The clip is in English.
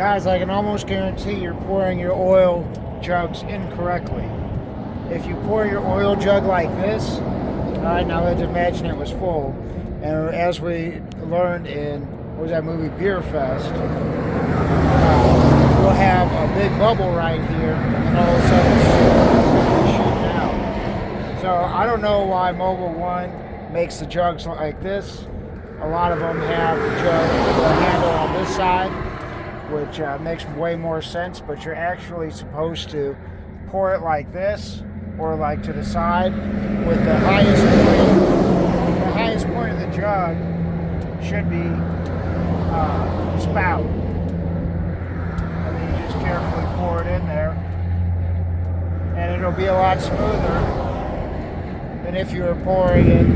Guys, I can almost guarantee you're pouring your oil jugs incorrectly. If you pour your oil jug like this, all right, now let's imagine it was full. And as we learned in, what was that movie, Beer Fest, we'll have a big bubble right here, and all of a sudden it's shooting out. So I don't know why Mobil 1 makes the jugs like this. A lot of them have the handle on this side, which makes way more sense, but you're actually supposed to pour it like this, or like to the side, with the highest point of the jug should be spout. And then you just carefully pour it in there, and it'll be a lot smoother than if you were pouring it